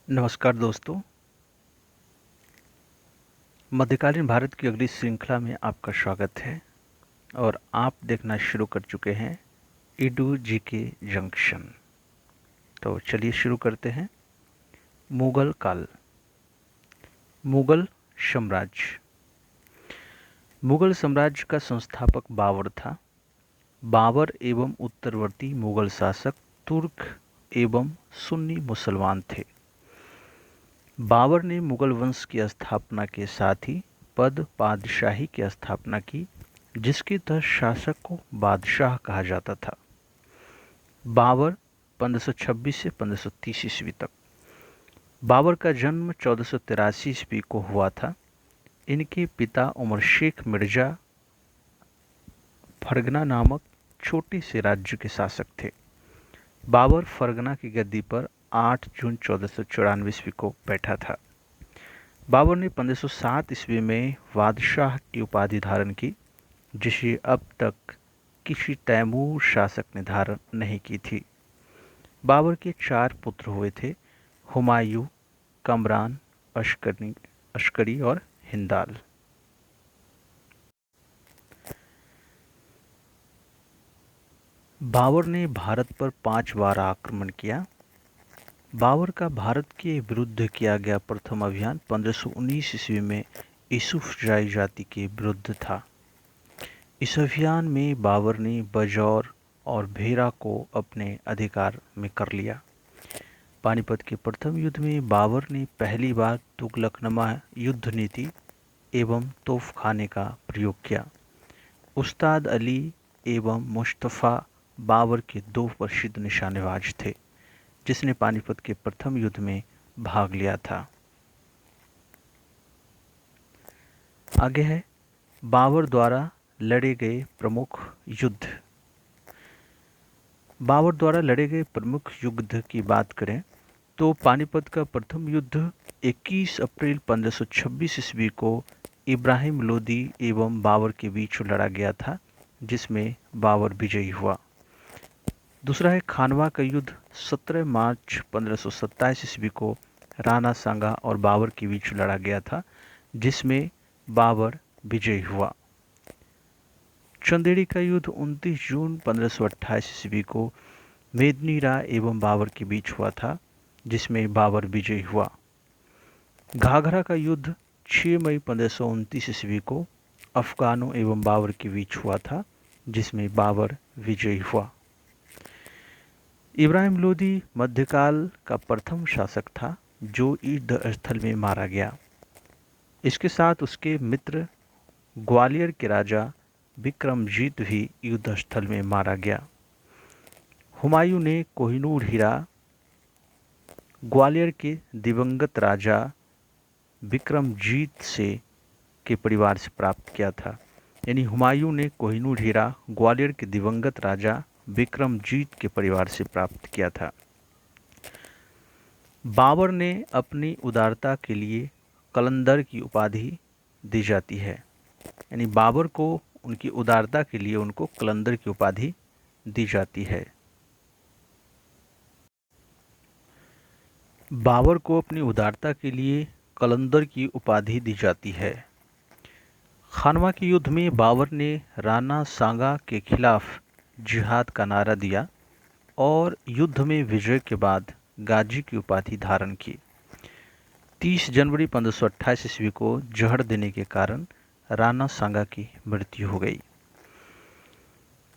नमस्कार दोस्तों। मध्यकालीन भारत की अगली श्रृंखला में आपका स्वागत है और आप देखना शुरू कर चुके हैं ईडू जी के जंक्शन। तो चलिए शुरू करते हैं। मुगल काल। मुगल साम्राज्य। मुगल साम्राज्य का संस्थापक बाबर था। बाबर एवं उत्तरवर्ती मुगल शासक तुर्क एवं सुन्नी मुसलमान थे। बाबर ने मुगल वंश की स्थापना के साथ ही पद बादशाही की स्थापना की, जिसके तहत शासक को बादशाह कहा जाता था। बाबर 1526 से 1530 ईस्वी तक। बाबर का जन्म 1483 ईस्वी को हुआ था। इनके पिता उमर शेख मिर्जा फरगना नामक छोटे से राज्य के शासक थे। बाबर फरगना की गद्दी पर 8 जून 1494 ईस्वी को बैठा था। बाबर ने 1507 ईस्वी में बादशाह की उपाधि धारण की, जिसे अब तक किसी तैमूर शासक ने धारण नहीं की थी। बाबर के 4 पुत्र हुए थे: हुमायूं, कमरान, अश्करी और हिंदाल। बाबर ने भारत पर 5 बार आक्रमण किया। बाबर का भारत के विरुद्ध किया गया प्रथम अभियान 1519 ईस्वी में यूसुफ जाई जाति के विरुद्ध था। इस अभियान में बाबर ने बजौर और भेरा को अपने अधिकार में कर लिया। पानीपत के प्रथम युद्ध में बाबर ने पहली बार तुगलकनुमा युद्ध नीति एवं तोपखाने का प्रयोग किया। उस्ताद अली एवं मुस्तफ़ा बाबर के 2 प्रसिद्ध निशानेबाज थे, जिसने पानीपत के प्रथम युद्ध में भाग लिया था। आगे है बाबर द्वारा लड़े गए प्रमुख युद्ध। बाबर द्वारा लड़े गए प्रमुख युद्ध की बात करें तो पानीपत का प्रथम युद्ध 21 अप्रैल 1526 ईस्वी को इब्राहिम लोदी एवं बाबर के बीच लड़ा गया था, जिसमें बाबर विजयी हुआ। दूसरा है खानवा का युद्ध 17 मार्च 1527 ईस्वी को राणा सांगा और बाबर के बीच लड़ा गया था, जिसमें बाबर विजयी हुआ। चंदेरी का युद्ध 29 जून 1528 ईस्वी को मेदिनी राय एवं बाबर के बीच हुआ था, जिसमें बाबर विजयी हुआ। घाघरा का युद्ध 6 मई 1529 ईस्वी को अफगानों एवं बाबर के बीच हुआ था, जिसमें बाबर विजयी हुआ। इब्राहिम लोदी मध्यकाल का प्रथम शासक था जो युद्ध स्थल में मारा गया। इसके साथ उसके मित्र ग्वालियर के राजा विक्रमजीत भी युद्ध स्थल में मारा गया। हुमायूं ने कोहिनूर हीरा ग्वालियर के दिवंगत राजा विक्रमजीत से के परिवार से प्राप्त किया था। यानी हुमायूं ने कोहिनूर हीरा ग्वालियर के दिवंगत राजा विक्रमजीत के परिवार से प्राप्त किया था। बाबर ने अपनी उदारता के लिए कलंदर की उपाधि दी जाती है। यानी बाबर को उनकी उदारता के लिए उनको कलंदर की उपाधि दी जाती है। बाबर को अपनी उदारता के लिए कलंदर की उपाधि दी जाती है। खानवा के युद्ध में बाबर ने राणा सांगा के खिलाफ जिहाद का नारा दिया और युद्ध में विजय के बाद गाजी की उपाधि धारण की। 30 जनवरी 1528 ईस्वी को जहर देने के कारण राणा सांगा की मृत्यु हो गई।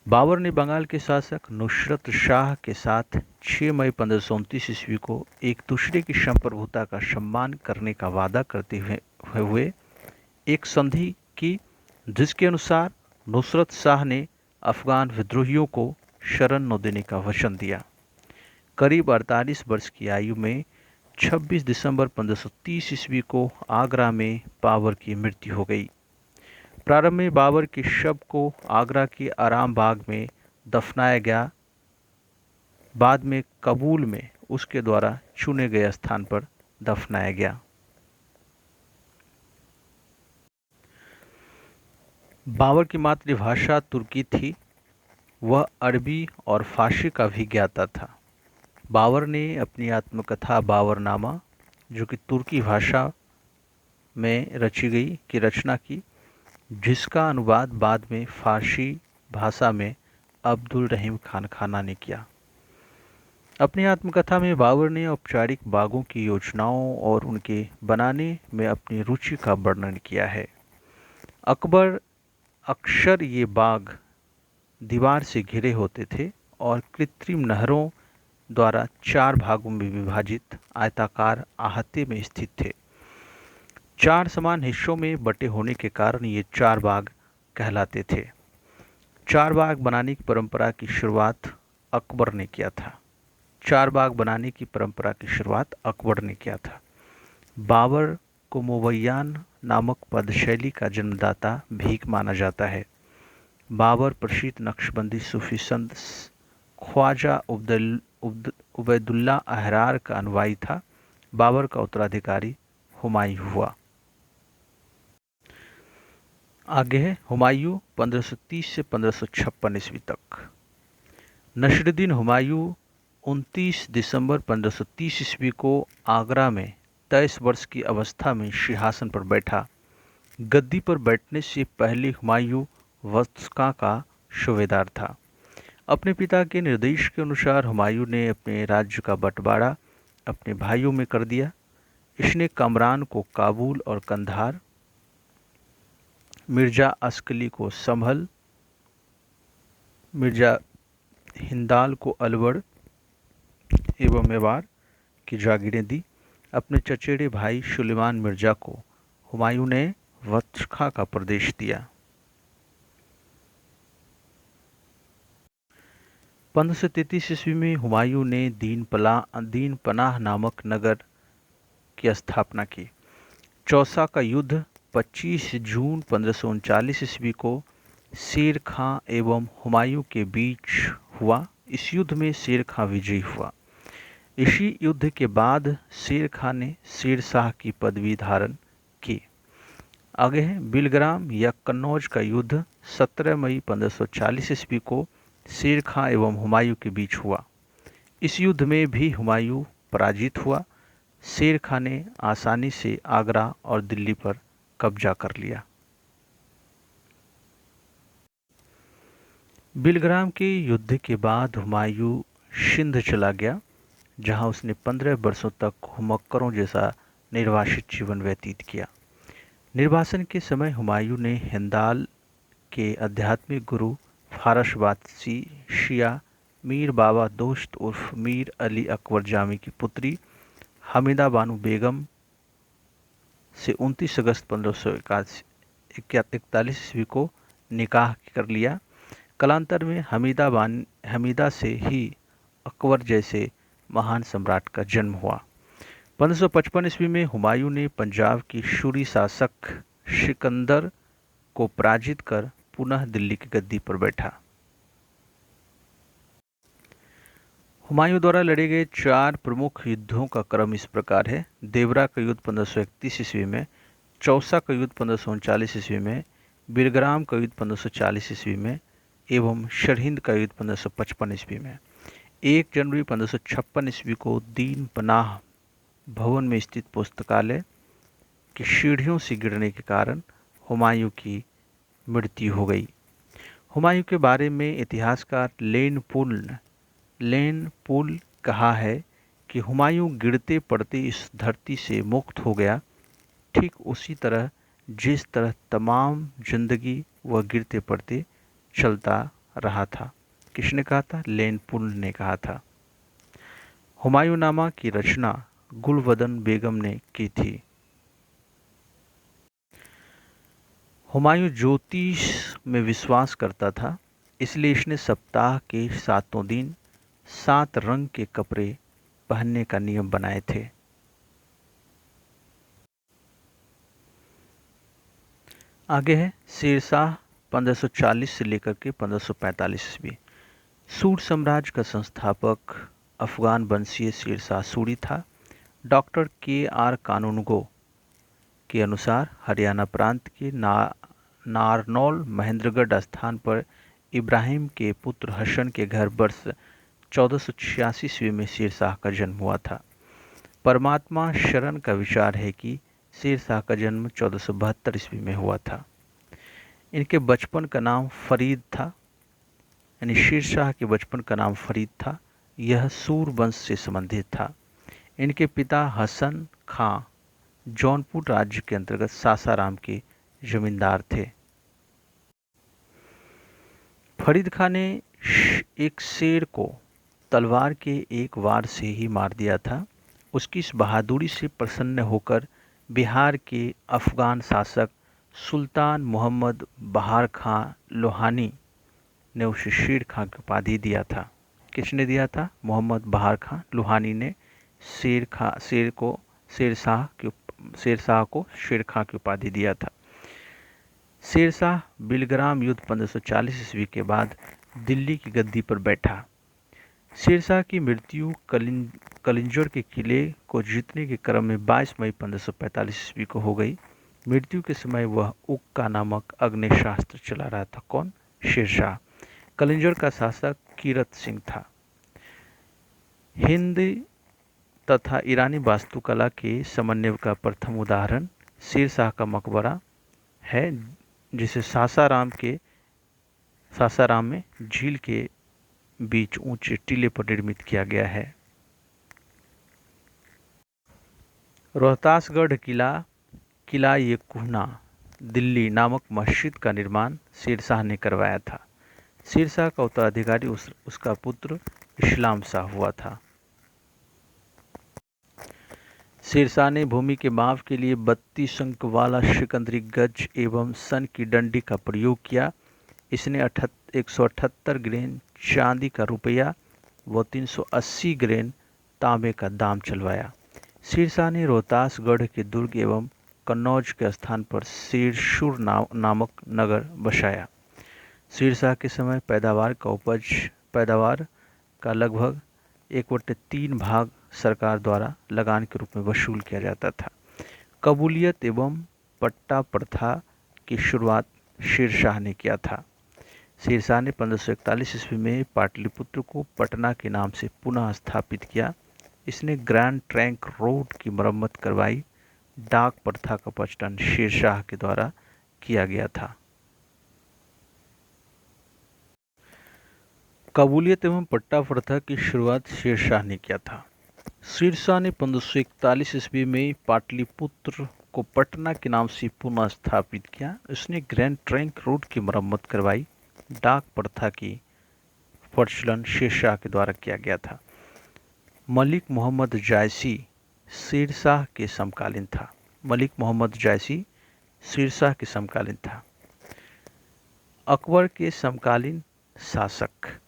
बाबर ने बंगाल के शासक नुसरत शाह के साथ 6 मई 1529 ईस्वी को एक दूसरे की संप्रभुता का सम्मान करने का वादा करते हुए एक संधि की, जिसके अनुसार नुसरत शाह ने अफगान विद्रोहियों को शरण न देने का वचन दिया। करीब 48 वर्ष की आयु में 26 दिसंबर 1530 ईस्वी को आगरा में बाबर की मृत्यु हो गई। प्रारंभ में बाबर के शव को आगरा के आराम बाग में दफनाया गया। बाद में काबुल में उसके द्वारा चुने गए स्थान पर दफनाया गया। बाबर की मातृभाषा तुर्की थी। वह अरबी और फारसी का भी ज्ञाता था। बाबर ने अपनी आत्मकथा बाबरनामा जो कि तुर्की भाषा में रची गई की रचना की, जिसका अनुवाद बाद में फारसी भाषा में अब्दुल रहीम खान खाना ने किया। अपनी आत्मकथा में बाबर ने औपचारिक बागों की योजनाओं और उनके बनाने में अपनी रुचि का वर्णन किया है। अकबर अक्सर ये बाग दीवार से घिरे होते थे और कृत्रिम नहरों द्वारा 4 भागों में विभाजित आयताकार अहाते में स्थित थे। 4 समान हिस्सों में बटे होने के कारण ये 4 बाग कहलाते थे। 4 बाग बनाने की परंपरा की शुरुआत अकबर ने किया था। 4 बाग बनाने की परंपरा की शुरुआत अकबर ने किया था। बाबर को मुवय्यान नामक पदशैली का जन्मदाता भी माना जाता है। बाबर प्रसिद्ध नक्शबंदी सूफी संत ख्वाजा उबैदुल्ला अहरार का अनुयायी था। बाबर का उत्तराधिकारी हुमायूं हुआ। आगे है हुमायूं 1530 से 1556 ईस्वी तक। नसीरुद्दीन हुमायूं 29 दिसंबर 1530 ईस्वी को आगरा में 23 वर्ष की अवस्था में सिंहासन पर बैठा। गद्दी पर बैठने से पहले हुमायूं वत्सका का सूबेदार था। अपने पिता के निर्देश के अनुसार हुमायूं ने अपने राज्य का बंटवारा अपने भाइयों में कर दिया। इसने कमरान को काबुल और कंधार, मिर्जा अस्कली को संभल, मिर्जा हिंदाल को अलवर एवं मेवाड़ की जागीरें दी। अपने चचेरे भाई सुलेमान मिर्जा को हुमायूं ने वत्सका का प्रदेश दिया। 1533 ईस्वी में हुमायूं ने दीन पनाह नामक नगर की स्थापना की। चौसा का युद्ध 25 जून 1539 ईस्वी को शेर खां एवं हुमायूं के बीच हुआ। इस युद्ध में शेर खां विजयी हुआ। इसी युद्ध के बाद शेर खां ने शेर शाह की पदवी धारण की। आगे है बिलग्राम या कन्नौज का युद्ध 17 मई 1540 ईस्वी को शेर खां एवं हुमायूं के बीच हुआ। इस युद्ध में भी हुमायूं पराजित हुआ। शेर खां ने आसानी से आगरा और दिल्ली पर कब्जा कर लिया। बिलग्राम के युद्ध के बाद हुमायूं सिंध चला गया, जहां उसने 15 वर्षों तक हुमक्करों जैसा निर्वासित जीवन व्यतीत किया। निर्वासन के समय हुमायूं ने हिंदाल के आध्यात्मिक गुरु फारसवासी शिया मीर बाबा दोस्त उर्फ मीर अली अकबर जामी की पुत्री हमीदा बानो बेगम से 29 अगस्त 1541 ईस्वी को निकाह कर लिया। कालांतर में हमीदा से ही अकबर जैसे महान सम्राट का जन्म हुआ। 1555 ईस्वी में हुमायूं ने पंजाब की शूरी शासक सिकंदर को पराजित कर पुनः दिल्ली की गद्दी पर बैठा। हुमायूं द्वारा लड़े गए 4 प्रमुख युद्धों का क्रम इस प्रकार है। देवरा का युद्ध 1531 ईस्वी में, चौसा का युद्ध 1539 ईस्वी में, बिलग्राम का युद्ध 1540 ईस्वी में एवं सरहिंद का युद्ध 1555 ईस्वी में। 1 जनवरी 1556 ईस्वी को दीन पनाह भवन में स्थित पुस्तकालय की सीढ़ियों से गिरने के कारण हुमायूं की मृत्यु हो गई। हुमायूं के बारे में इतिहासकार लेन पुल कहा है कि हुमायूं गिरते पड़ते इस धरती से मुक्त हो गया, ठीक उसी तरह जिस तरह तमाम जिंदगी वह गिरते पड़ते चलता रहा था। किसने कहा था? लेन पुल ने कहा था। हुमायूंनामा की रचना गुलबदन बेगम ने की थी। हुमायूं ज्योतिष में विश्वास करता था, इसलिए इसने सप्ताह के 7 दिन 7 रंग के कपड़े पहनने का नियम बनाए थे। आगे है शेरशाह 1540 से लेकर के 1545 ईस्वी। सूर साम्राज्य का संस्थापक अफगान वंशीय शेरशाह सूरी था। Doctor KR. कानूनगो के अनुसार हरियाणा प्रांत के नारनौल महेंद्रगढ़ स्थान पर इब्राहिम के पुत्र हसन के घर वर्ष 1486 ईस्वी में शेरशाह का जन्म हुआ था। परमात्मा शरण का विचार है कि शेर शाह का जन्म 1472 ईस्वी में हुआ था। इनके बचपन का नाम फरीद था, यानी शेर शाह के बचपन का नाम फरीद था। यह सूर वंश से संबंधित था। इनके पिता हसन खां जौनपुर राज्य के अंतर्गत सासाराम के जमींदार थे। फरीद खां ने एक शेर को तलवार के एक वार से ही मार दिया था। उसकी इस बहादुरी से प्रसन्न होकर बिहार के अफगान शासक सुल्तान मोहम्मद बहार खां लोहानी ने उसे शेर खां की उपाधि दिया था। किसने दिया था? मोहम्मद बहार खां लोहानी ने शेर को शेर शाह की उपाधि दिया था। शेर शाह बिलग्राम युद्ध 1540 ईस्वी के बाद दिल्ली की गद्दी पर बैठा। शेर शाह की मृत्यु कलिंजर के किले को जीतने के क्रम में 22 मई 1545 ईस्वी को हो गई। मृत्यु के समय वह उक्का नामक अग्नेयास्त्र चला रहा था। कौन? शेर शाह। कलिंजर का शासक कीरत सिंह था। हिंदी तथा ईरानी वास्तुकला के समन्वय का प्रथम उदाहरण शेर शाह का मकबरा है, जिसे सासाराम में झील के बीच ऊंचे टीले पर निर्मित किया गया है। रोहतासगढ़ किला ये कुहना दिल्ली नामक मस्जिद का निर्माण शेर शाह ने करवाया था। शेर शाह का उत्तराधिकारी उसका पुत्र इस्लाम शाह हुआ था। शेर शाह ने भूमि के माप के लिए 32 अंक वाला सिकंदरी गज एवं सन की डंडी का प्रयोग किया। इसने 178 ग्रेन चांदी का रुपया व 380 ग्रेन तांबे का दाम चलवाया। शेर शाह ने रोहतासगढ़ के दुर्ग एवं कन्नौज के स्थान पर शेरशुर नामक नगर बसाया। शेर शाह के समय पैदावार का लगभग 1/3 भाग सरकार द्वारा लगान के रूप में वसूल किया जाता था। कबूलियत एवं पट्टा प्रथा की शुरुआत शेर शाह ने किया था। शेर शाह ने 1541 ईस्वी में पाटलिपुत्र को पटना के नाम से पुनः स्थापित किया। इसने ग्रैंड ट्रंक रोड की मरम्मत करवाई। डाक प्रथा का प्रचलन शेर शाह के द्वारा किया गया था। कबूलियत एवं पट्टा प्रथा की शुरुआत शेर शाह ने किया था। शेर शाह ने 1541 ईस्वी में पाटलिपुत्र को पटना के नाम से पुनः स्थापित किया। उसने ग्रैंड ट्रंक रोड की मरम्मत करवाई। डाक प्रथा की प्रचलन शेर शाह के द्वारा किया गया था। मलिक मोहम्मद जायसी शेर शाह के समकालीन था। मलिक मोहम्मद जायसी शेर शाह के समकालीन था। अकबर के समकालीन शासक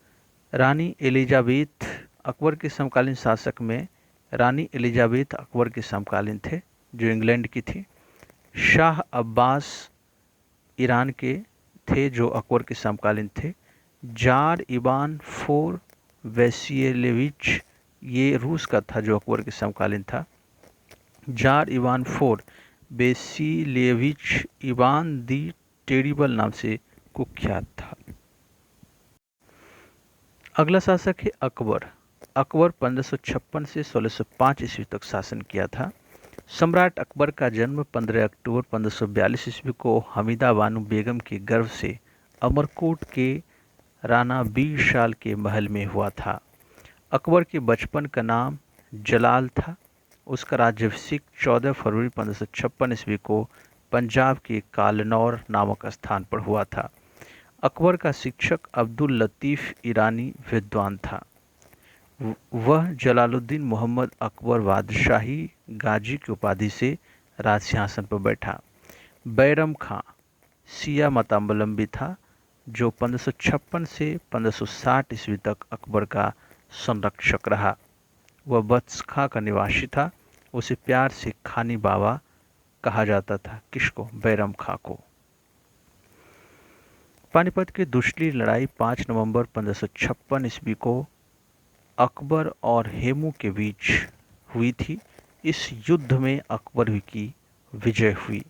रानी एलिजाबेथ अकबर के समकालीन शासक में रानी एलिजाबेथ अकबर के समकालीन थे, जो इंग्लैंड की थी। शाह अब्बास ईरान के थे, जो अकबर के समकालीन थे। जार इवान IV वैसिलेविच ये रूस का था, जो अकबर के समकालीन था। जार इवान IV वैसिलेविच इवान दी टेरिबल नाम से कुख्यात था। अगला शासक है अकबर। अकबर 1556 से 1605 ईस्वी तक शासन किया था। सम्राट अकबर का जन्म 15 अक्टूबर 1542 ईस्वी को हमीदा बानो बेगम के गर्भ से अमरकोट के राणा बीर शाल के महल में हुआ था। अकबर के बचपन का नाम जलाल था। उसका राज्याभिषेक 14 फरवरी 1556 ईस्वी को पंजाब के कालनौर नामक स्थान पर हुआ था। अकबर का शिक्षक अब्दुल लतीफ़ ईरानी विद्वान था। वह जलालुद्दीन मोहम्मद अकबर बादशाही गाजी की उपाधि से राज सिंहासन पर बैठा। बैरम खां शिया मतावलंबी था, जो 1556 से 1560 ईस्वी तक अकबर का संरक्षक रहा। वह बख्श खां का निवासी था। उसे प्यार से खानी बाबा कहा जाता था। किसको? बैरम खां को। पानीपत की दूसरी लड़ाई 5 नवंबर 1556 ईस्वी को अकबर और हेमू के बीच हुई थी। इस युद्ध में अकबर की विजय हुई।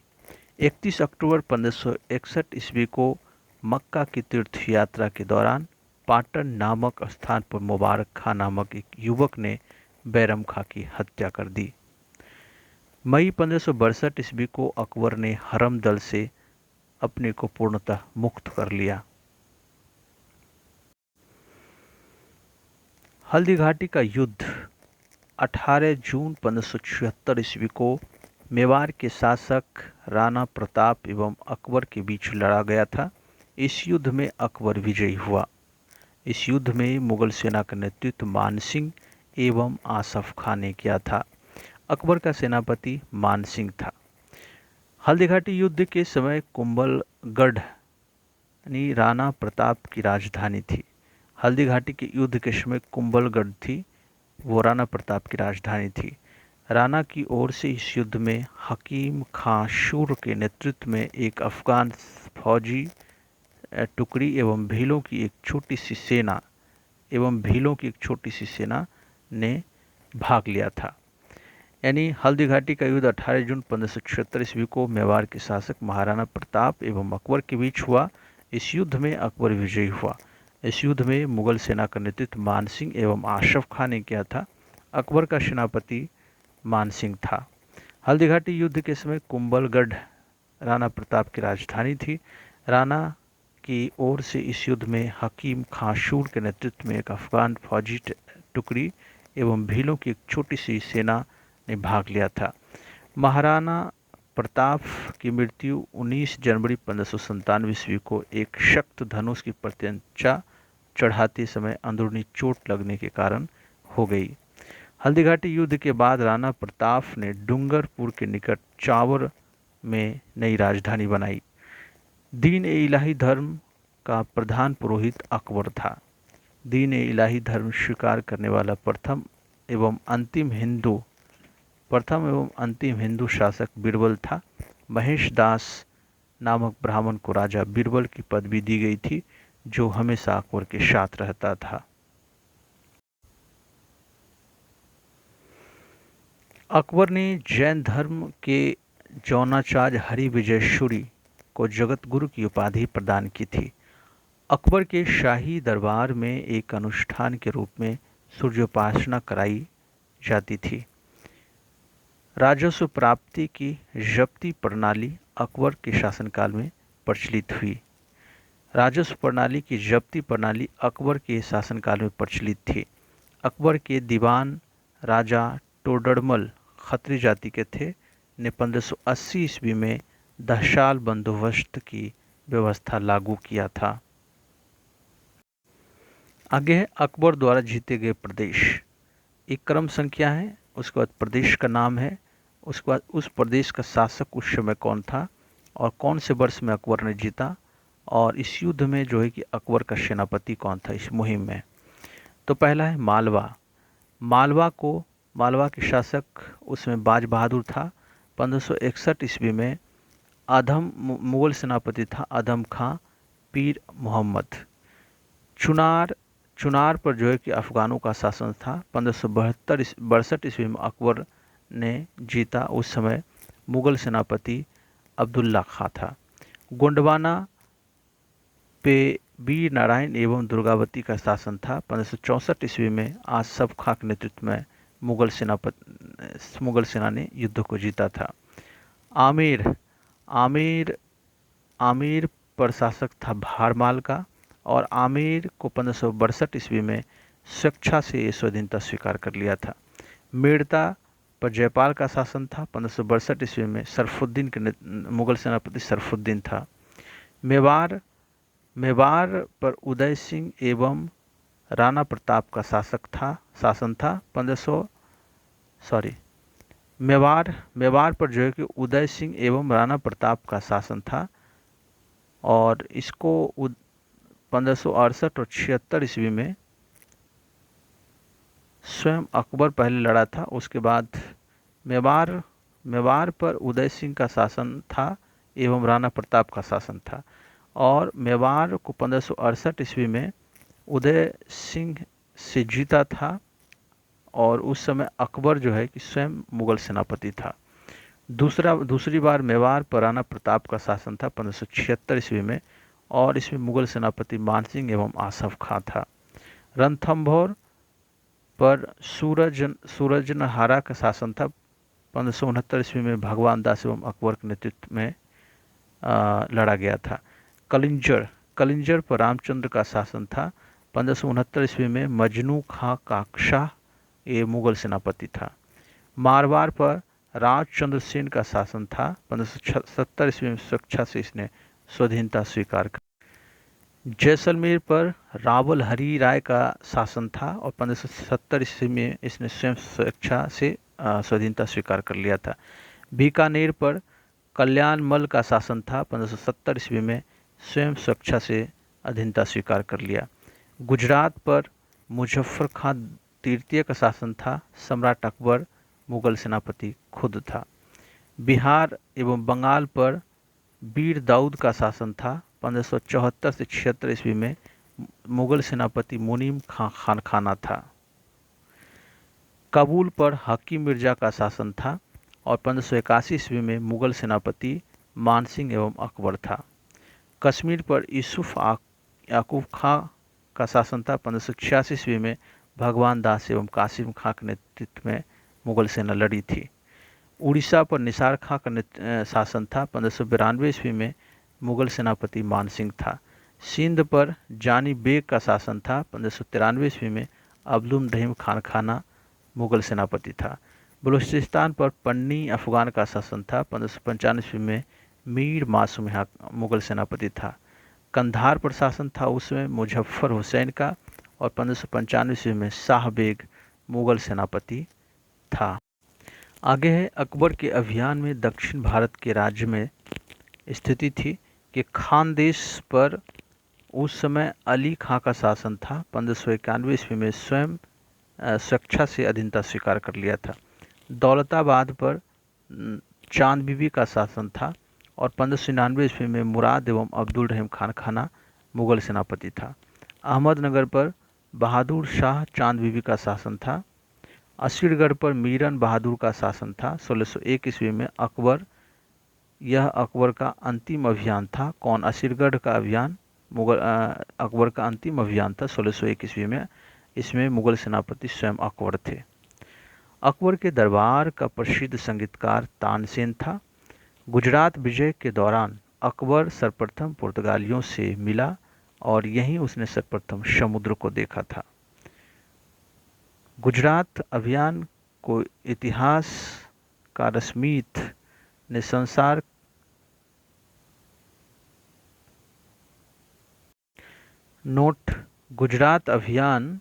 31 अक्टूबर 1561 ईस्वी को मक्का की तीर्थ यात्रा के दौरान पाटन नामक स्थान पर मुबारक खां नामक एक युवक ने बैरम खां की हत्या कर दी। मई 1562 ईस्वी को अकबर ने हरम दल से अपने को पूर्णतः मुक्त कर लिया। हल्दी घाटी का युद्ध 18 जून 1576 ईस्वी को मेवाड़ के शासक राणा प्रताप एवं अकबर के बीच लड़ा गया था। इस युद्ध में अकबर विजयी हुआ। इस युद्ध में मुगल सेना का नेतृत्व मानसिंह एवं आसफ खान ने किया था। अकबर का सेनापति मानसिंह था। हल्दी घाटी युद्ध के समय कुंभलगढ़ यानी राणा प्रताप की राजधानी थी। हल्दी घाटी के युद्ध के समय कुंभलगढ़ थी, वो राणा प्रताप की राजधानी थी। राणा की ओर से इस युद्ध में हकीम खां शूर के नेतृत्व में एक अफगान फौजी टुकड़ी एवं भीलों की एक छोटी सी सेना ने भाग लिया था। यानी हल्दी घाटी का युद्ध 18 जून 1576 ईस्वी को मेवाड़ के शासक महाराणा प्रताप एवं अकबर के बीच हुआ। इस युद्ध में अकबर विजयी हुआ। इस युद्ध में मुगल सेना का नेतृत्व मानसिंह एवं आसफ खान ने किया था। अकबर का सेनापति मानसिंह था। हल्दी घाटी युद्ध के समय कुंभलगढ़ राणा प्रताप की राजधानी थी। राणा की ओर से इस युद्ध में हकीम खां शूर के नेतृत्व में एक अफगान फौजी टुकड़ी एवं भीलों की एक छोटी सी सेना ने भाग लिया था। महाराणा प्रताप की मृत्यु 19 जनवरी 1597 ईस्वी को एक शक्त धनुष की प्रत्यंचा चढ़ाते समय अंदरूनी चोट लगने के कारण हो गई। हल्दी घाटी युद्ध के बाद राणा प्रताप ने डूंगरपुर के निकट चावर में नई राजधानी बनाई। दीन-ए-इलाही धर्म का प्रधान पुरोहित अकबर था। दीन-ए-इलाही धर्म स्वीकार करने वाला प्रथम एवं अंतिम हिंदू शासक बीरबल था। महेश दास नामक ब्राह्मण को राजा बीरबल की पदवी दी गई थी, जो हमेशा अकबर के साथ रहता था। अकबर ने जैन धर्म के जौनाचार्य हरि विजय सूरी को जगत गुरु की उपाधि प्रदान की थी। अकबर के शाही दरबार में एक अनुष्ठान के रूप में सूर्योपासना कराई जाती थी। राजस्व प्राप्ति की जब्ती प्रणाली अकबर के शासनकाल में प्रचलित हुई। राजस्व प्रणाली की जब्ती प्रणाली अकबर के शासनकाल में प्रचलित थी। अकबर के दीवान राजा टोडरमल खत्री जाति के थे, ने 1580 ईस्वी में दहशाल बंदोबस्त की व्यवस्था लागू किया था। आगे है अकबर द्वारा जीते गए प्रदेश। एक क्रम संख्या है, उसके बाद प्रदेश का नाम है, उसके बाद उस प्रदेश का शासक उस समय कौन था और कौन से वर्ष में अकबर ने जीता, और इस युद्ध में जो है कि अकबर का सेनापति कौन था इस मुहिम में। तो पहला है मालवा। मालवा के शासक उसमें बाज बहादुर था। 1561 ईस्वी में मुगल सेनापति था आदम खां पीर मोहम्मद। चुनार पर जो है कि अफगानों का शासन था। 1562 ईस्वी में अकबर ने जीता। उस समय मुगल सेनापति अब्दुल्ला खां था। गोंडवाना पे वीर नारायण एवं दुर्गावती का शासन था। 1564 ईस्वी में आसफ खां के नेतृत्व में मुगल सेना ने युद्ध को जीता था। आमेर पर शासक था भारमाल का, और आमेर को 1562 ईस्वी में स्वेच्छा से स्वाधीनता स्वीकार कर लिया था। मेड़ता पर जयपाल का शासन था। 1562 ईस्वी में सरफुद्दीन के मुगल सेनापति सरफुद्दीन था। मेवाड़ पर उदय सिंह एवं राणा प्रताप का शासन था। मेवाड़ पर जो है कि उदय सिंह एवं राणा प्रताप का शासन था, और इसको 1568 और 76 ईस्वी में स्वयं अकबर पहले लड़ा था। उसके बाद मेवाड़ पर उदय सिंह का शासन था एवं राणा प्रताप का शासन था, और मेवाड़ को 1568 ईस्वी में उदय सिंह से जीता था, और उस समय अकबर जो है कि स्वयं मुगल सेनापति था। दूसरी बार मेवाड़ पर राणा प्रताप का शासन था 1576 ईस्वी में, और इसमें मुगल सेनापति मानसिंह एवं आसफ खां था। रणथंभौर पर सूरजनहारा का शासन था 1569 ईस्वी में भगवान दास एवं अकबर के नेतृत्व में लड़ा गया था। कलिंजर कलिंजर पर रामचंद्र का शासन था। 1569 ईस्वी में मजनू खां काकशाह ये मुगल सेनापति था। मारवाड़ पर राजचंद्र सेन का शासन था। 1570 ईस्वी में सुरक्षा से इसने स्वाधीनता स्वीकार कर। जैसलमेर पर रावल हरि राय का शासन था और 1570 ईस्वी में इसने स्वयं स्वेच्छा से स्वाधीनता स्वीकार कर लिया था। बीकानेर पर कल्याण मल का शासन था। 1570 ईस्वी में स्वयं स्वेच्छा से अधीनता स्वीकार कर लिया। गुजरात पर मुजफ्फर खां तृतीय का शासन था। सम्राट अकबर मुगल सेनापति खुद था। बिहार एवं बंगाल पर बीर दाऊद का शासन था। 1574 से 76 ईस्वी में मुगल सेनापति मुनीम खां खानखाना था। काबुल पर हकीम मिर्जा का शासन था और 1581 ईस्वी में मुगल सेनापति मानसिंह एवं अकबर था। कश्मीर पर यूसुफ याकूब खां का शासन था। 1586 ईस्वी में भगवान दास एवं कासिम खां के नेतृत्व में मुगल सेना लड़ी थी। उड़ीसा पर निसार खां का शासन था। 1592 ईस्वी में मुगल सेनापति मानसिंह था। सिंध पर जानी बेग का शासन था। 1593 ईस्वी में अब्दुल रहीम खानखाना मुगल सेनापति था। बलूचिस्तान पर पन्नी अफगान का शासन था। 1595 ईस्वी में मीर मासूम मुगल सेनापति था। कंधार पर शासन था उसमें मुजफ्फर हुसैन का और 1595 ईस्वी में शाह बेग मुगल सेनापति था। आगे है अकबर के अभियान में दक्षिण भारत के राज्य में स्थिति थी कि खानदेश पर उस समय अली खां का शासन था। 1591 ईस्वी में स्वयं स्वेच्छा से अधीनता स्वीकार कर लिया था। दौलताबाद पर चांद बीबी का शासन था और 1599 ईस्वी में मुराद एवं अब्दुल रहीम खानखाना मुगल सेनापति था। अहमदनगर पर बहादुर शाह चांद बीबी का शासन था। असीरगढ़ पर मीरन बहादुर का शासन था। 1601 ईस्वी में यह अकबर का अंतिम अभियान था। कौन? असीरगढ़ का अभियान अकबर का अंतिम अभियान था 1601 ईस्वी में। इसमें मुगल सेनापति स्वयं अकबर थे। अकबर के दरबार का प्रसिद्ध संगीतकार तानसेन था। गुजरात विजय के दौरान अकबर सर्वप्रथम पुर्तगालियों से मिला और यहीं उसने सर्वप्रथम समुद्र को देखा था। गुजरात अभियान को इतिहास का स्मिथ ने संसार नोट गुजरात अभियान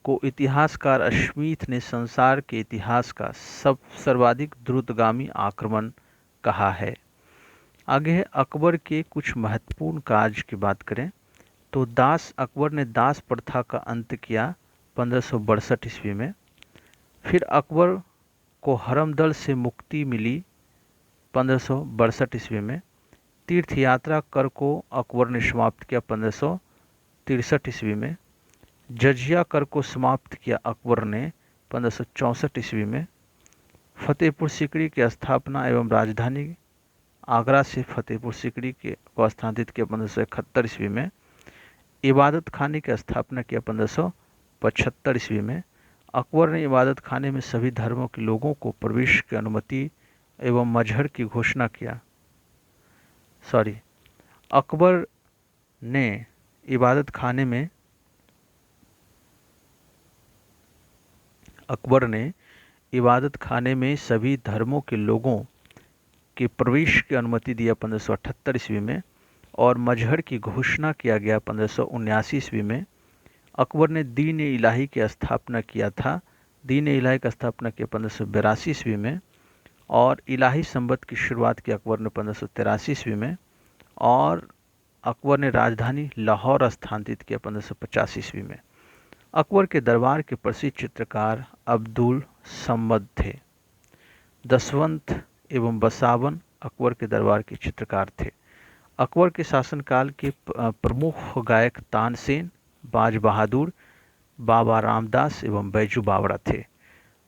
को इतिहासकार स्मिथ ने संसार के इतिहास का सर्वाधिक द्रुतगामी आक्रमण कहा है। आगे है अकबर के कुछ महत्वपूर्ण कार्य की बात करें तो अकबर ने दास प्रथा का अंत किया 1562 ईस्वी में। फिर अकबर को हरमदल से मुक्ति मिली 1562 ईस्वी में। तीर्थ यात्रा कर को अकबर ने समाप्त किया 1563 ईस्वी में। जजिया कर को समाप्त किया अकबर ने 1564 ईस्वी में। फतेहपुर सीकरी की स्थापना एवं राजधानी आगरा से फतेहपुर सीकरी को स्थानांतरित किया 1571 ईस्वी में। इबादत खाने की स्थापना किया 1575 ईस्वी में। अकबर ने इबादत खाने में सभी धर्मों के लोगों को प्रवेश की अनुमति एवं मजहर की घोषणा किया। अकबर ने इबादत खाने में सभी धर्मों के लोगों के प्रवेश की अनुमति दिया 1578 ईस्वी में और मजहर की घोषणा किया गया 1579 ईस्वी में। अकबर ने दीन इलाही की स्थापना किया था। दीन इलाही का स्थापना किया 1582 ईस्वी में और इलाही संबत की शुरुआत की अकबर ने 1583 ईस्वी में और अकबर ने राजधानी लाहौर स्थानांतरित किया 1550 ईस्वी में। अकबर के दरबार के प्रसिद्ध चित्रकार अब्दुल सम्मद थे। दसवंत एवं बसावन अकबर के दरबार के चित्रकार थे। अकबर के शासनकाल के प्रमुख गायक तानसेन, बाज बहादुर, बाबा रामदास एवं बैजू बावड़ा थे।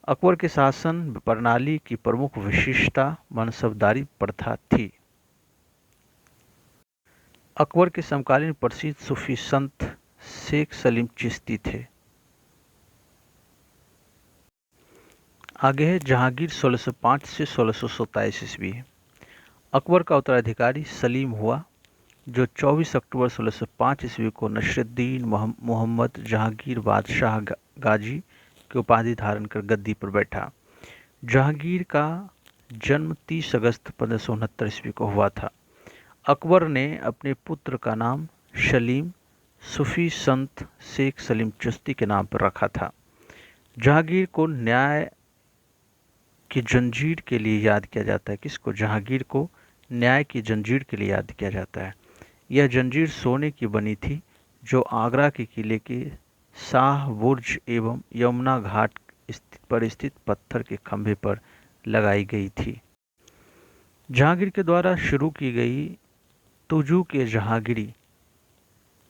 अकबर के शासन प्रणाली की प्रमुख विशेषता मनसबदारी प्रथा थी। अकबर के समकालीन प्रसिद्ध सूफी संत शेख सलीम चिश्ती थे। आगे है जहांगीर 1605 से 1627 ईस्वी। अकबर का उत्तराधिकारी सलीम हुआ, जो 24 अक्टूबर 1605 ईस्वी को नसरुद्दीन मोहम्मद जहांगीर बादशाह गाजी की उपाधि धारण कर गद्दी पर बैठा। जहांगीर का जन्म 30 अगस्त 1569 ईस्वी को हुआ था। अकबर ने अपने पुत्र का नाम सलीम सूफी संत शेख सलीम चिश्ती के नाम पर रखा था। जहांगीर को न्याय की जंजीर के लिए याद किया जाता है। किसको? जहांगीर को न्याय की जंजीर के लिए याद किया जाता है। यह जंजीर सोने की बनी थी, जो आगरा के किले के शाह बुर्ज एवं यमुना घाट पर स्थित पत्थर के खंभे पर लगाई गई थी। जहांगीर के द्वारा शुरू की गई तुजू के जहांगीरी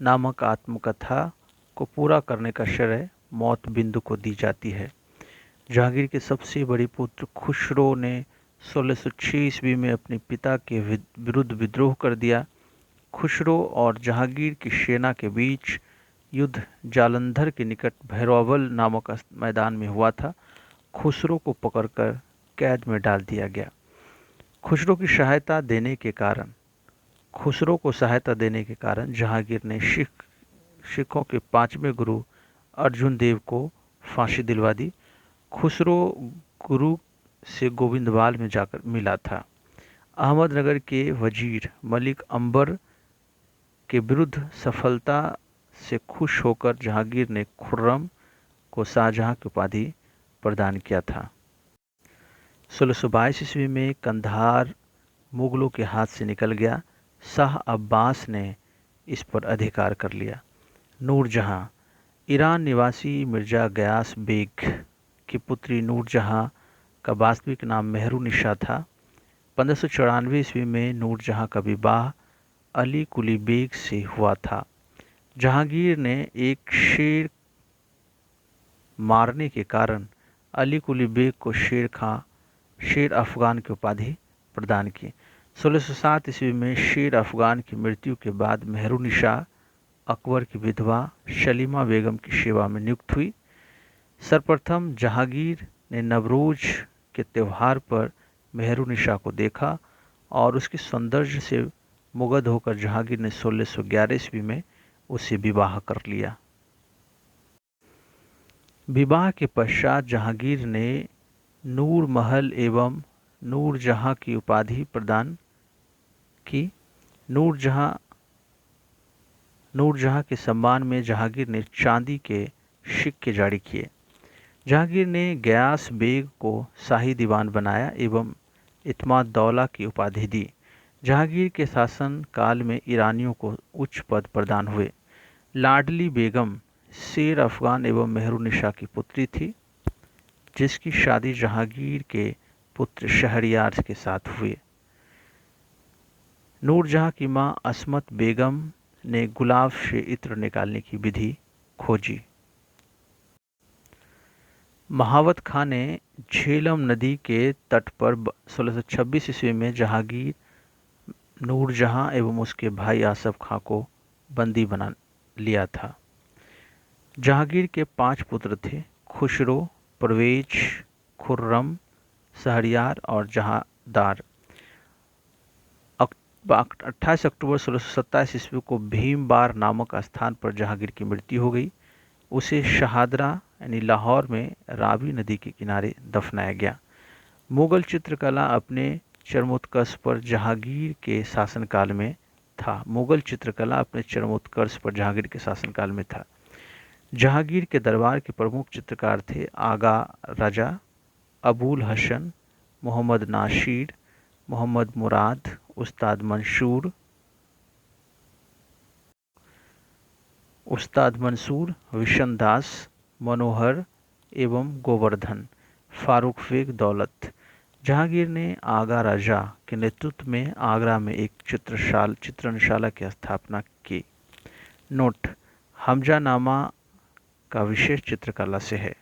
नामक आत्मकथा को पूरा करने का श्रेय मौत बिंदु को दी जाती है। जहांगीर के सबसे बड़े पुत्र खुसरो ने 1606 ईस्वी में अपने पिता के विरुद्ध विद्रोह कर दिया। खुसरो और जहांगीर की सेना के बीच युद्ध जालंधर के निकट भैरवल नामक मैदान में हुआ था। खुसरो को पकड़कर कैद में डाल दिया गया। खुसरो को सहायता देने के कारण जहांगीर ने सिखों के 5वें गुरु अर्जुन देव को फांसी दिलवा दी। खुसरो गुरु से गोविंदवाल में जाकर मिला था। अहमदनगर के वजीर मलिक अंबर के विरुद्ध सफलता से खुश होकर जहांगीर ने खुर्रम को शाहजहां की उपाधि प्रदान किया था। 1622 ईस्वी में कंधार मुगलों के हाथ से निकल गया। शाह अब्बास ने इस पर अधिकार कर लिया। नूरजहां ईरान निवासी मिर्जा गयास बेग की पुत्री नूरजहां का वास्तविक नाम मेहरुनिशा था। 1594 ईस्वी में नूरजहां का विवाह अली कुली बेग से हुआ था। जहांगीर ने एक शेर मारने के कारण अली कुली बेग को शेर अफगान की उपाधि प्रदान की। 1607 ईस्वी में शेर अफगान की मृत्यु के बाद मेहरुनिशा अकबर की विधवा सलीमा बेगम की सेवा में नियुक्त हुई। सर्वप्रथम जहांगीर ने नवरोज के त्यौहार पर मेहरुनिशा को देखा और उसके सौंदर्य से मुग्ध होकर जहांगीर ने 1611 ईस्वी में उसे विवाह कर लिया। विवाह के पश्चात जहांगीर ने नूर महल एवं नूरजहां की उपाधि प्रदान की। नूरजहां के सम्मान में जहांगीर ने चांदी के सिक्के जारी किए। जहांगीर ने गयास बेग को शाही दीवान बनाया एवं इत्माद-दौला की उपाधि दी। जहांगीर के शासन काल में ईरानियों को उच्च पद प्रदान हुए। लाडली बेगम शेर अफगान एवं मेहरुनिशा की पुत्री थी, जिसकी शादी जहांगीर के पुत्र शहरयार के साथ हुई। नूरजहां की मां असमत बेगम ने गुलाब से इत्र निकालने की विधि खोजी। महावत खां ने झेलम नदी के तट पर 1626 ईस्वी में जहांगीर, नूरजहां एवं उसके भाई आसफ खां को बंदी बना लिया था। जहांगीर के 5 पुत्र थे: खुसरो, परवेज, खुर्रम, शहरयार और जहांदार। 28 अक्टूबर 1627 ईस्वी को भीमबार नामक स्थान पर जहांगीर की मृत्यु हो गई। उसे शहादरा यानी लाहौर में रावी नदी के किनारे दफनाया गया। मुगल चित्रकला अपने चरमोत्कर्ष पर जहांगीर के शासनकाल में था। जहांगीर के शासनकाल में था। जहांगीर के दरबार के प्रमुख चित्रकार थे आगा रजा, अबुल हसन, मोहम्मद नासिर, मोहम्मद मुराद, उस्ताद मंसूर, विशन दास, मनोहर एवं गोवर्धन, फारूक बेग दौलत। जहांगीर ने आगा राजा के नेतृत्व में आगरा में एक चित्रणशाला की स्थापना की। नोट: हमजानामा का विशेष चित्रकला से है।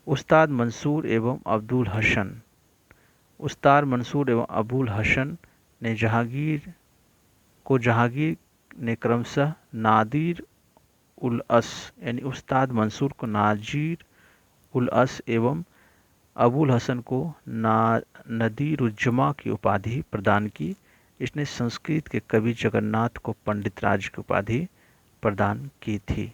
उस्ताद मंसूर एवं अबुल हसन ने जहांगीर ने क्रमशः नादिर उल अस यानी उस्ताद मंसूर को नाजिर उल अस एवं अबुल हसन को नदीरुज्जमा की उपाधि प्रदान की। इसने संस्कृत के कवि जगन्नाथ को पंडित राज की उपाधि प्रदान की थी।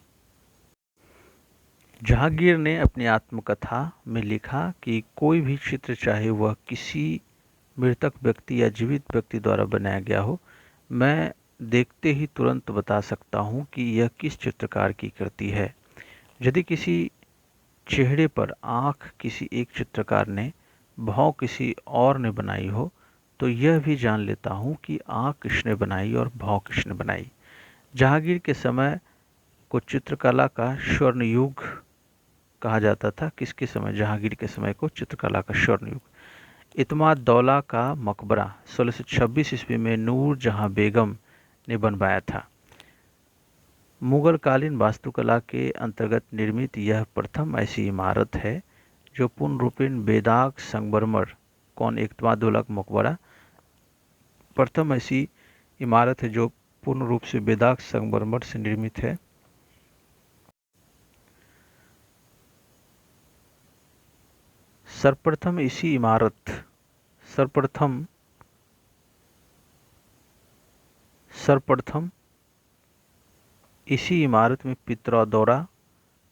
जहांगीर ने अपनी आत्मकथा में लिखा कि कोई भी चित्र, चाहे वह किसी मृतक व्यक्ति या जीवित व्यक्ति द्वारा बनाया गया हो, मैं देखते ही तुरंत बता सकता हूँ कि यह किस चित्रकार की कृति है। यदि किसी चेहरे पर आँख किसी एक चित्रकार ने, भौं किसी और ने बनाई हो, तो यह भी जान लेता हूँ कि आँख किसने बनाई और भौं किसने बनाई। जहांगीर के समय को चित्रकला का स्वर्ण युग कहा जाता था। किसके समय? जहांगीर के समय को चित्रकला का स्वर्ण युग। इत्माद दौला का मकबरा 1626 ईस्वी में नूर जहां बेगम ने बनवाया था। मुगल कालीन वास्तुकला के अंतर्गत निर्मित यह प्रथम ऐसी इमारत है जो पूर्ण रूपेण बेदाग संगमरमर। कौन? इत्माद दौला का मकबरा प्रथम ऐसी इमारत है जो पूर्ण रूप से बेदाग संगमरमर से निर्मित है। सर्वप्रथम इसी इमारत में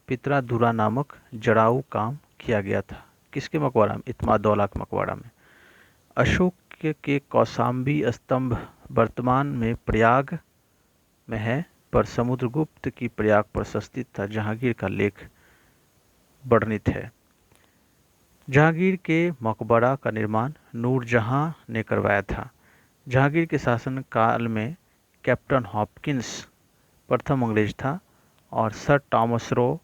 पित्रादुरा नामक जड़ाऊ काम किया गया था। किसके मकबरा में? इत्माद दौला के मकबरा में। अशोक के कौशाम्बी स्तंभ वर्तमान में प्रयाग में है, पर समुद्रगुप्त की प्रयाग प्रशस्ति तथा जहांगीर का लेख वर्णित है। जहांगीर के मकबरा का निर्माण नूरजहां ने करवाया था। जहांगीर के शासन काल में कैप्टन हॉपकिंस प्रथम अंग्रेज था और sir Thomas Roe,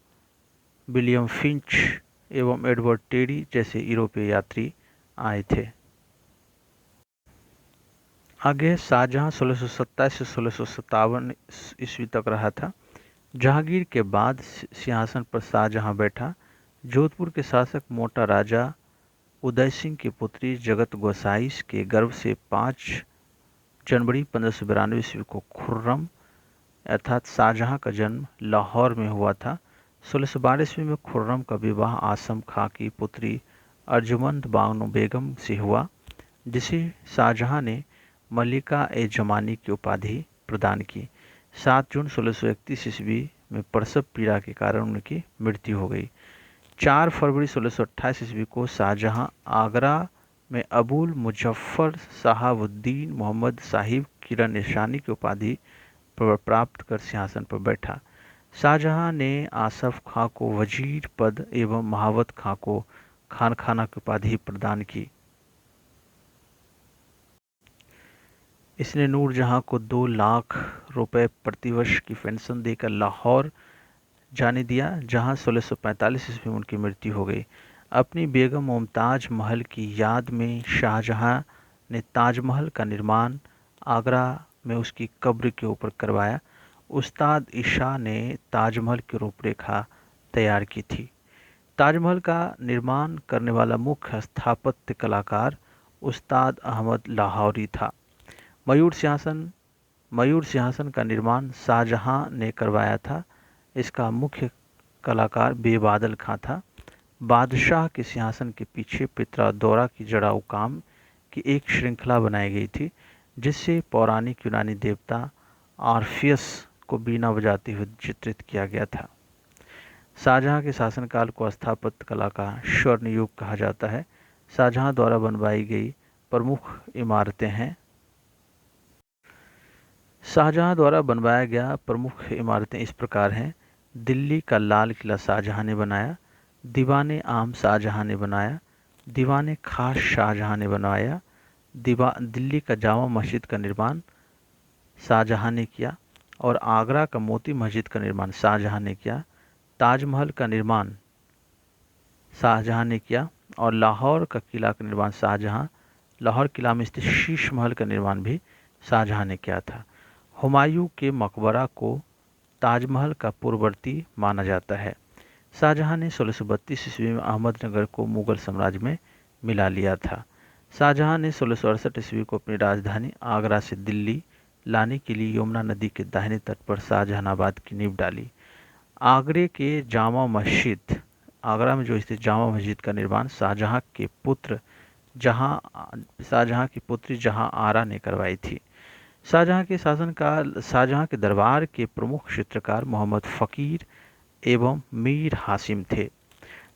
William Finch एवं एडवर्ड टेरी जैसे यूरोपीय यात्री आए थे। आगे शाहजहां 1627 से 1657 ईस्वी तक रहा था। जहांगीर के बाद सिंहासन पर शाहजहां बैठा। जोधपुर के शासक मोटा राजा उदय सिंह की पुत्री जगत गोसाई के गर्भ से 5 जनवरी 1592 ईस्वी को खुर्रम अर्थात शाहजहां का जन्म लाहौर में हुआ था। 1612 ईस्वी में खुर्रम का विवाह आसम खां की पुत्री अर्जुमंद बानो बेगम से हुआ, जिसे शाहजहां ने मल्लिका ए जमानी की उपाधि प्रदान की। 7 जून 1631 ईस्वी में प्रसव पीड़ा के कारण उनकी मृत्यु हो गई। 4 फरवरी 1628 ईस्वी को शाहजहां आगरा में अबुल मुजफ्फर शहाबुद्दीन मोहम्मद साहिब किरण निशानी की उपाधि प्राप्त कर सिंहासन पर बैठा। शाहजहां ने आसफ खां को वजीर पद एवं महावत खां को खानखाना की उपाधि प्रदान की। इसने नूरजहां को 2 लाख रुपए प्रतिवर्ष की पेंशन देकर लाहौर जाने दिया, जहां 1645 ईस्वी में उनकी मृत्यु हो गई। अपनी बेगम मुमताज महल की याद में शाहजहां ने ताजमहल का निर्माण आगरा में उसकी कब्र के ऊपर करवाया। उस्ताद ईशा ने ताजमहल की रूपरेखा तैयार की थी। ताजमहल का निर्माण करने वाला मुख्य स्थापत्य कलाकार उस्ताद अहमद लाहौरी था। मयूर सिंहासन का निर्माण शाहजहां ने करवाया था। इसका मुख्य कलाकार बेबादल खां था। बादशाह के सिंहासन के पीछे पित्रादौरा की जड़ाऊ काम की एक श्रृंखला बनाई गई थी, जिससे पौराणिक यूनानी देवता ऑर्फियस को बीना बजाते हुए चित्रित किया गया था। शाहजहां के शासनकाल को स्थापत्य कला का स्वर्ण युग कहा जाता है। शाहजहां द्वारा बनवाई गई प्रमुख इमारतें हैं। शाहजहां द्वारा बनवाया गया प्रमुख इमारतें इस प्रकार हैं। दिल्ली का लाल किला शाहजहां ने बनाया। दीवाने आम शाहजहां ने बनाया। दीवाने खास शाहजहां ने बनवाया। दिल्ली का जामा मस्जिद का निर्माण शाहजहां ने किया और आगरा का मोती मस्जिद का निर्माण शाहजहां ने किया। ताजमहल का निर्माण शाहजहां ने किया और लाहौर का किला का निर्माण लाहौर किला में स्थित शीश महल का निर्माण भी शाहजहां ने किया था। हुमायूं के मकबरा को ताजमहल का पूर्ववर्ती माना जाता है। शाहजहां ने 1632 ईस्वी में अहमदनगर को मुगल साम्राज्य में मिला लिया था। शाहजहां ने 1668 ईस्वी को अपनी राजधानी आगरा से दिल्ली लाने के लिए यमुना नदी के दाहिने तट पर शाहजहानाबाद की नींव डाली। आगरे के जामा मस्जिद आगरा में जो स्थित जामा मस्जिद का निर्माण शाहजहां की पुत्री जहां आरा ने करवाई थी। शाहजहां के दरबार के प्रमुख चित्रकार मोहम्मद फ़कीर एवं मीर हासिम थे।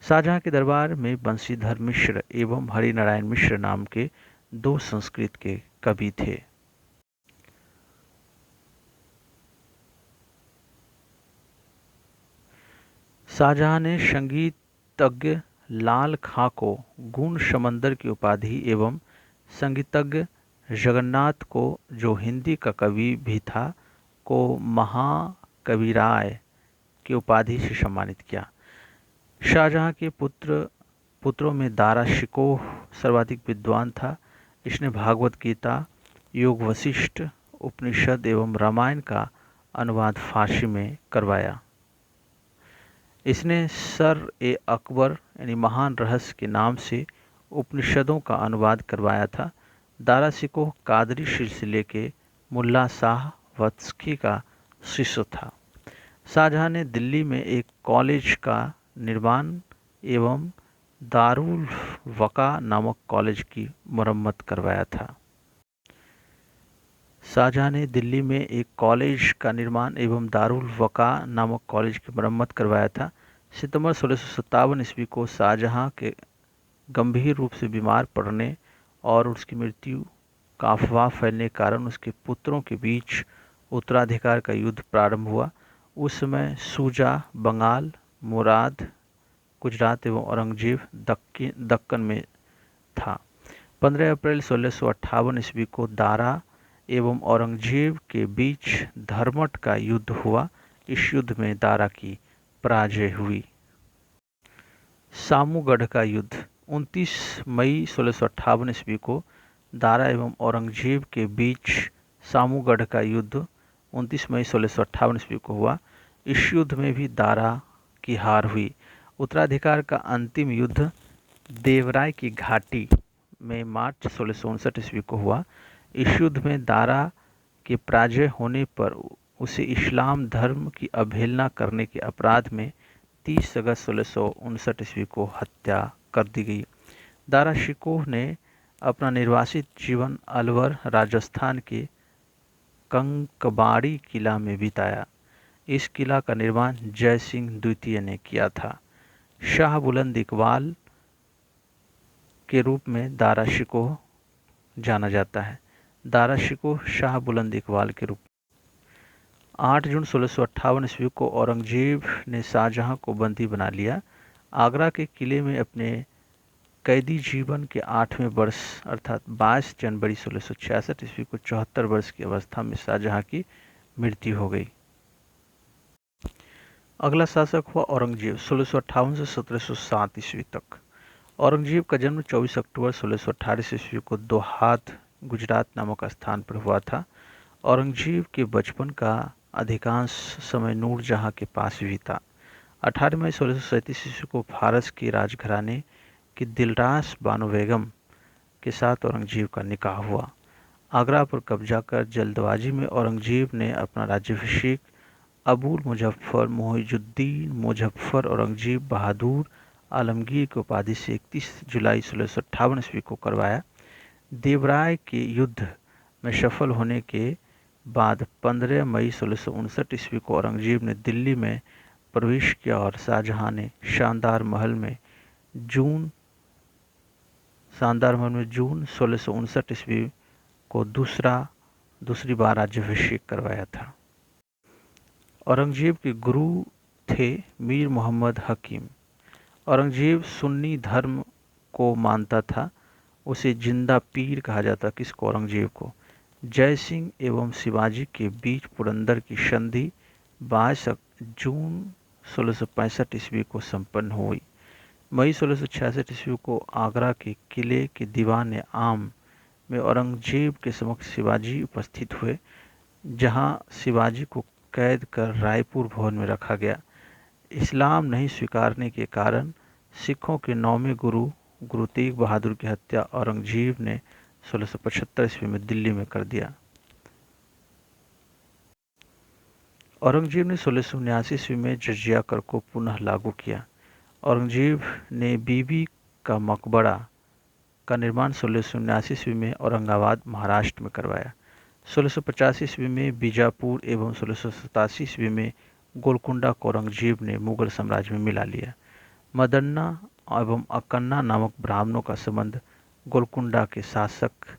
शाहजहां के दरबार में बंशीधर मिश्र एवं हरिनारायण मिश्र नाम के दो संस्कृत के कवि थे। शाहजहां ने संगीतज्ञ लाल खां को गुण समंदर की उपाधि एवं संगीतज्ञ जगन्नाथ को, जो हिंदी का कवि भी था, को महाकविराय की उपाधि से सम्मानित किया। शाहजहां के पुत्रों में दारा शिकोह सर्वाधिक विद्वान था। इसने भागवत गीता, योग वशिष्ठ, उपनिषद एवं रामायण का अनुवाद फारसी में करवाया। इसने सर-ए-अकबर यानी महान रहस्य के नाम से उपनिषदों का अनुवाद करवाया था। दारा शिकोह कादरी सिलसिले के मुल्ला शाह वत्सकी का शिष्य था। शाहजहां ने दिल्ली में एक कॉलेज का निर्माण एवं दारुल वक़ा नामक कॉलेज की मरम्मत करवाया था। शाहजहां ने दिल्ली में एक कॉलेज का निर्माण एवं दारुल वक़ा नामक कॉलेज की मरम्मत करवाया था। सितंबर 1657 ईस्वी को शाहजहां के गंभीर रूप से बीमार पड़ने और उसकी मृत्यु का अफवाह फैलने के कारण उसके पुत्रों के बीच उत्तराधिकार का युद्ध प्रारंभ हुआ। उस समय शुजा बंगाल, मुराद गुजरात एवं औरंगजेब दक्कन में था। 15 अप्रैल 1658 ईस्वी को दारा एवं औरंगजेब के बीच धर्मट का युद्ध हुआ। इस युद्ध में दारा की पराजय हुई। सामूगढ़ का युद्ध 29 मई 1658 ईस्वी को दारा एवं औरंगजेब के बीच सामूगढ़ का युद्ध 29 मई 1658 ईस्वी को हुआ। इस युद्ध में भी दारा की हार हुई। उत्तराधिकार का अंतिम युद्ध देवराय की घाटी में मार्च 1659 ईस्वी को हुआ। इस युद्ध में दारा के पराजय होने पर उसे इस्लाम धर्म की अवहेलना करने के अपराध में 30 अगस्त 1659 ईस्वी को हत्या कर दी गई। दारा शिकोह ने अपना निर्वासित जीवन अलवर राजस्थान के कंकबाड़ी किला में बिताया। इस किला का निर्माण जय सिंह द्वितीय ने किया था। शाह बुलंद इकबाल के रूप में दारा शिकोह जाना जाता है। दारा शिकोह शाह बुलंद इकबाल के रूप 8 जून 1658 ईस्वी को औरंगजेब ने शाहजहां को बंदी बना लिया। आगरा के किले में अपने कैदी जीवन के 8वें वर्ष अर्थात 22 जनवरी 1666 ईस्वी को 74 वर्ष की अवस्था में शाहजहां की मृत्यु हो गई। अगला शासक हुआ औरंगजेब 1658 से 1707 ईस्वी तक। औरंगजेब का जन्म 24 अक्टूबर 1618 ईस्वी को दोहात गुजरात नामक स्थान पर हुआ था। औरंगजेब के बचपन का अधिकांश समय नूरजहां के पास बीता। 18 मई 1637 ईस्वी को फारस के राजघराने की दिलरास बानो बेगम के साथ औरंगजेब का निकाह हुआ। आगरा पर कब्जा कर जल्दबाजी में औरंगजेब ने अपना राज्याभिषेक अबुल मुजफ्फर मुइजुद्दीन मुजफ्फर औरंगजेब बहादुर आलमगीर की उपाधि से 31 जुलाई 1658 ईस्वी को करवाया। देवराय के युद्ध में सफल होने के बाद 15 मई 1659 ईस्वी को औरंगजेब ने दिल्ली में प्रवेश किया और शाहजहां ने शानदार महल में जून 1659 ईस्वी को दूसरी बार राज्याभिषेक करवाया था। औरंगजेब के गुरु थे मीर मोहम्मद हकीम। औरंगजेब सुन्नी धर्म को मानता था। उसे जिंदा पीर कहा जाता। किसको? औरंगजेब को। जय सिंह एवं शिवाजी के बीच पुरंदर की संधि 22 जून 1665 ईस्वी को संपन्न हुई। मई 1666 ईस्वी को आगरा के किले के दीवान आम में औरंगजेब के समक्ष शिवाजी उपस्थित हुए, जहां शिवाजी को कैद कर रायपुर भवन में रखा गया। इस्लाम नहीं स्वीकारने के कारण सिखों के 9वें गुरु तेग बहादुर की हत्या औरंगजेब ने 1675 ईस्वी में दिल्ली में कर दिया। औरंगजेब ने 1679 ईस्वी में जजिया कर को पुनः लागू किया। औरंगजेब ने बीबी का मकबरा का निर्माण 1679 ईस्वी में औरंगाबाद महाराष्ट्र में करवाया। 1685 ईस्वी में बीजापुर एवं 1687 ईस्वी में गोलकुंडा को औरंगजेब ने मुगल साम्राज्य में मिला लिया। मदन्ना एवं अकन्ना नामक ब्राह्मणों का संबंध गोलकुंडा के शासक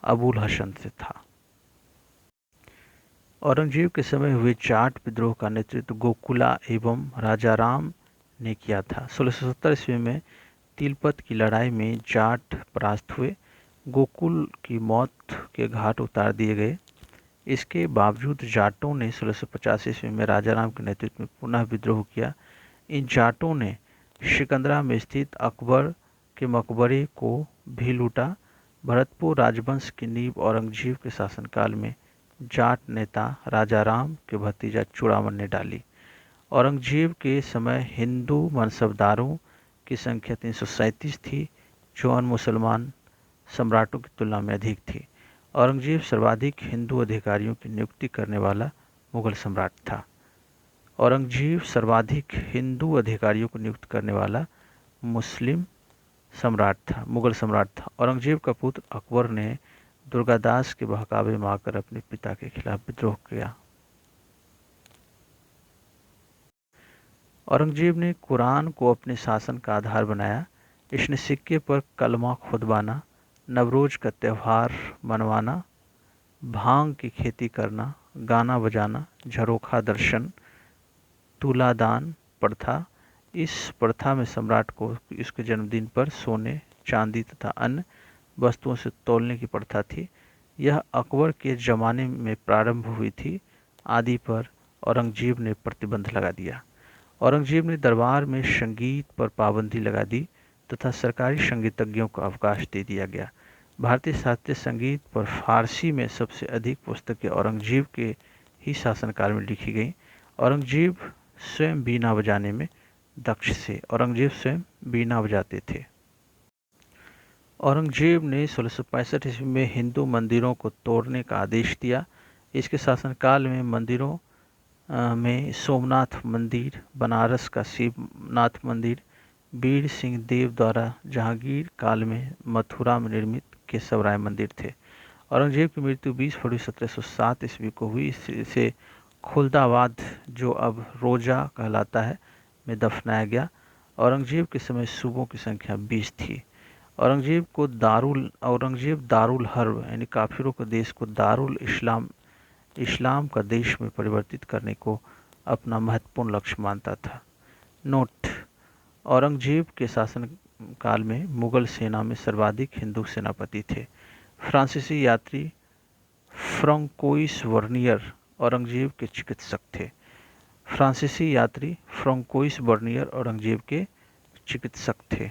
अबुल हसन से था। औरंगजेब के समय हुए जाट विद्रोह का नेतृत्व गोकुला एवं राजाराम ने किया था। 1670 ईस्वी में तिलपत की लड़ाई में जाट परास्त हुए। गोकुल की मौत के घाट उतार दिए गए। इसके बावजूद जाटों ने 1685 ईस्वी में राजाराम के नेतृत्व में पुनः विद्रोह किया। इन जाटों ने सिकंदरा में स्थित अकबर के मकबरे को भी लूटा। भरतपुर राजवंश की नींव औरंगजेब के शासनकाल में जाट नेता राजाराम के भतीजा चूड़ामन ने डाली। औरंगजेब के समय हिंदू मनसबदारों की संख्या 337 थी, जो अन्य मुसलमान सम्राटों की तुलना में अधिक थी। औरंगजेब सर्वाधिक हिंदू अधिकारियों की नियुक्ति करने वाला मुगल सम्राट था। औरंगजेब सर्वाधिक हिंदू अधिकारियों को नियुक्त करने वाला मुगल सम्राट था। औरंगजेब का पुत्र अकबर ने दुर्गादास के बहकावे में आकर अपने पिता के खिलाफ विद्रोह किया। औरंगजेब ने कुरान को अपने शासन का आधार बनाया। इसने सिक्के पर कलमा खुदवाना, नवरोज का त्यौहार मनवाना, भांग की खेती करना, गाना बजाना, झरोखा दर्शन, तुलादान प्रथा। इस प्रथा में सम्राट को इसके जन्मदिन पर सोने, चांदी तथा अन्य वस्तुओं से तौलने की प्रथा थी। यह अकबर के ज़माने में प्रारंभ हुई थी। आदि पर औरंगजेब ने प्रतिबंध लगा दिया। औरंगजेब ने दरबार में संगीत पर पाबंदी लगा दी तथा सरकारी संगीतज्ञों को अवकाश दे दिया गया। भारतीय शास्त्रीय संगीत पर फारसी में सबसे अधिक पुस्तकें औरंगजेब के ही शासनकाल में लिखी गईं। औरंगजेब स्वयं बीना बजाने में दक्ष थे। औरंगजेब स्वयं बीना बजाते थे। औरंगजेब ने 1665 ईस्वी में हिंदू मंदिरों को तोड़ने का आदेश दिया। इसके शासनकाल में मंदिरों में सोमनाथ मंदिर, बनारस का शिवनाथ मंदिर, वीर सिंह देव द्वारा जहांगीर काल में मथुरा में निर्मित केशवराय मंदिर थे। औरंगजेब की मृत्यु 20 फरवरी 1707 ईस्वी को हुई। इसे खुलदाबाद, जो अब रोजा कहलाता है, में दफनाया गया। औरंगजेब के समय सूबों की संख्या 20 थी। औरंगजेब दारुल हर्ब यानी काफिरों के देश को दारुल इस्लाम का देश में परिवर्तित करने को अपना महत्वपूर्ण लक्ष्य मानता था। नोट: औरंगजेब के शासनकाल में मुगल सेना में सर्वाधिक हिंदू सेनापति थे। फ्रांसीसी यात्री फ्रांकोइस वर्नियर औरंगजेब के चिकित्सक थे। फ्रांसीसी यात्री फ्रांकोइस वर्नियर औरंगजेब के चिकित्सक थे।